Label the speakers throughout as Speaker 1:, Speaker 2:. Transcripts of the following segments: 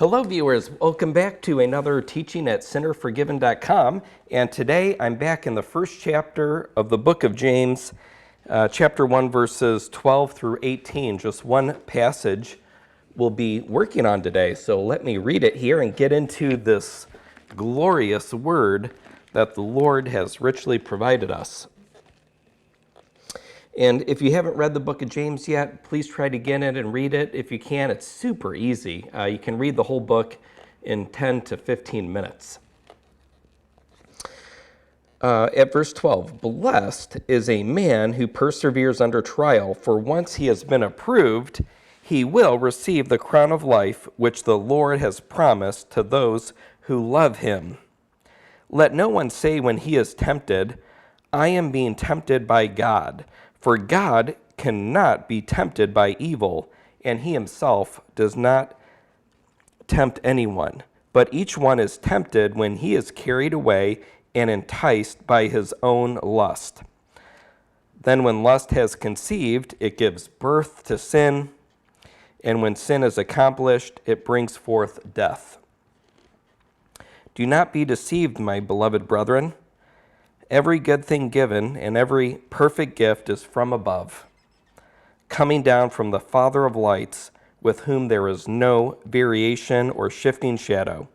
Speaker 1: Hello viewers, welcome back to another teaching at sinnerforgiven.com, and today I'm back in the first chapter of the book of James, chapter 1 verses 12 through 18. Just one passage we'll be working on today, so let me read it here and get into this glorious word that the Lord has richly provided us. And if you haven't read the book of James yet, please try to get it and read it. If you can, it's super easy. You can read the whole book in 10 to 15 minutes. At verse 12, blessed is a man who perseveres under trial, for once he has been approved, he will receive the crown of life which the Lord has promised to those who love him. Let no one say when he is tempted, I am being tempted by God. For God cannot be tempted by evil, and he himself does not tempt anyone. But each one is tempted when he is carried away and enticed by his own lust. Then when lust has conceived, it gives birth to sin, and when sin is accomplished, it brings forth death. Do not be deceived, my beloved brethren. Every good thing given and every perfect gift is from above, coming down from the Father of lights, with whom there is no variation or shifting shadow.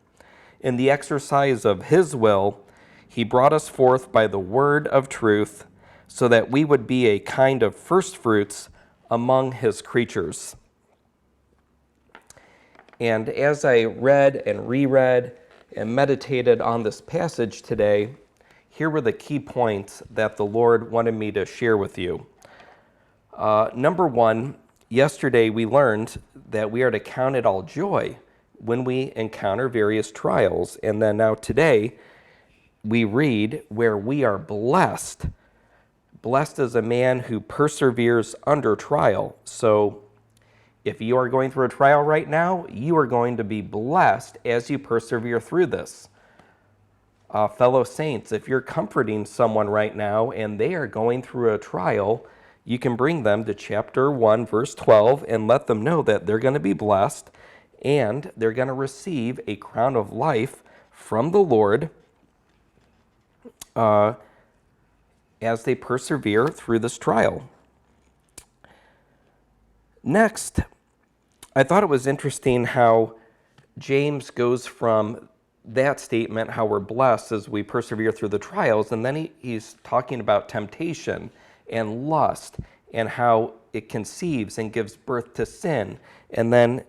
Speaker 1: In the exercise of his will, he brought us forth by the word of truth, so that we would be a kind of firstfruits among his creatures. And as I read and reread and meditated on this passage today, here were the key points that the Lord wanted me to share with you. Number one, yesterday we learned that we are to count it all joy when we encounter various trials. And then now today we read where we are blessed. Blessed is a man who perseveres under trial. So if you are going through a trial right now, you are going to be blessed as you persevere through this. Fellow saints, if you're comforting someone right now and they are going through a trial, you can bring them to chapter 1, verse 12, and let them know that they're going to be blessed and they're going to receive a crown of life from the Lord as they persevere through this trial. Next, I thought it was interesting how James goes from that statement, how we're blessed as we persevere through the trials, and then he's talking about temptation and lust and how it conceives and gives birth to sin. And then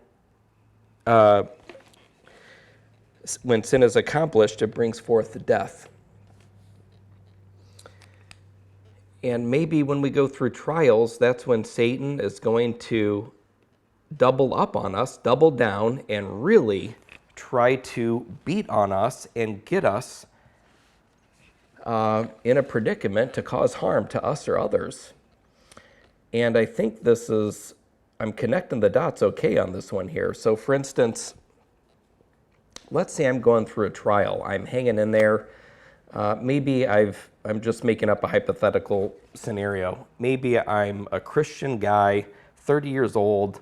Speaker 1: when sin is accomplished, it brings forth death. And maybe when we go through trials, that's when Satan is going to double up on us, double down, and really try to beat on us and get us in a predicament to cause harm to us or others. And I think I'm connecting the dots okay on this one here. So for instance, let's say I'm going through a trial. I'm hanging in there. Maybe I'm just making up a hypothetical scenario. Maybe I'm a Christian guy, 30 years old,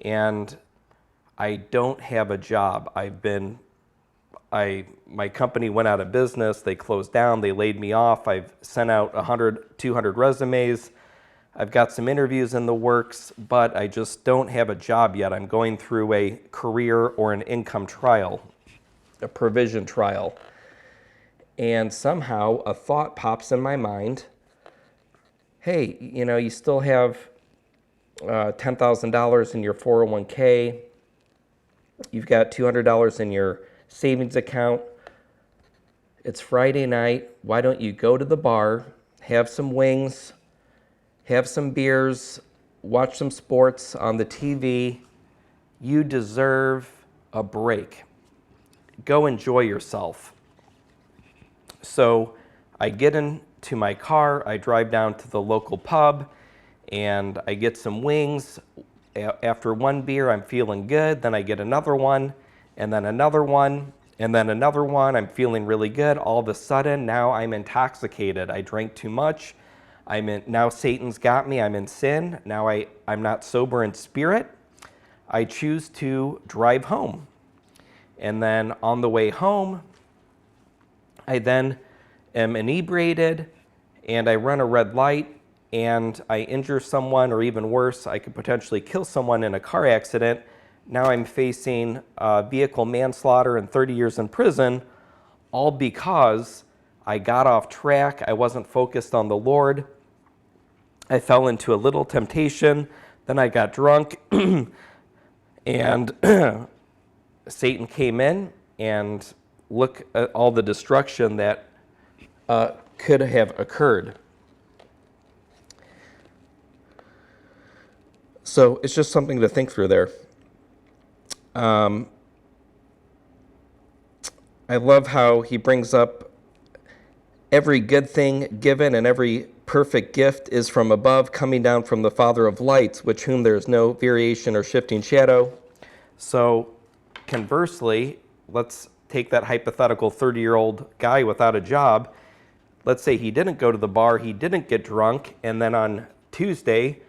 Speaker 1: and I don't have a job. My company went out of business. They closed down. They laid me off. I've sent out 100, 200 resumes. I've got some interviews in the works, but I just don't have a job yet. I'm going through a career or an income trial, a provision trial. And somehow a thought pops in my mind. Hey, you still have $10,000 in your 401k. You've got $200 in your savings account. It's Friday night. Why don't you go to the bar, have some wings, have some beers, watch some sports on the TV. You deserve a break. Go enjoy yourself. So I get into my car, I drive down to the local pub, and I get some wings. After one beer, I'm feeling good. Then I get another one, and then another one, and then another one. I'm feeling really good. All of a sudden, now I'm intoxicated. I drank too much. Now Satan's got me. I'm in sin. Now I'm not sober in spirit. I choose to drive home. And then on the way home, I then am inebriated and I run a red light and I injure someone, or even worse, I could potentially kill someone in a car accident. Now I'm facing vehicle manslaughter and 30 years in prison, all because I got off track. I wasn't focused on the Lord. I fell into a little temptation. Then I got drunk and Satan came in, and look at all the destruction that could have occurred. So it's just something to think through there. I love how he brings up every good thing given and every perfect gift is from above, coming down from the Father of lights, which whom there is no variation or shifting shadow. So conversely, let's take that hypothetical 30-year-old guy without a job. Let's say he didn't go to the bar, he didn't get drunk, and then on Tuesday,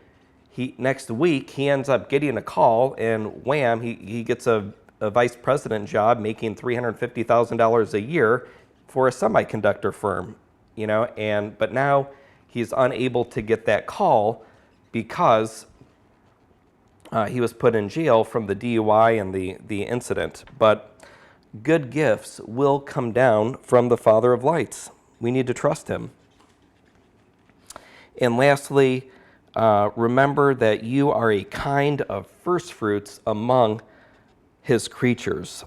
Speaker 1: next week, he ends up getting a call, and wham, he gets a vice president job making $350,000 a year for a semiconductor firm, but now he's unable to get that call because he was put in jail from the DUI and the incident. But good gifts will come down from the Father of lights. We need to trust him. And lastly, remember that you are a kind of first fruits among his creatures.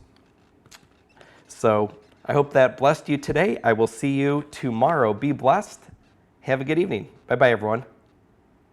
Speaker 1: So I hope that blessed you today. I will see you tomorrow. Be blessed. Have a good evening. Bye-bye, everyone.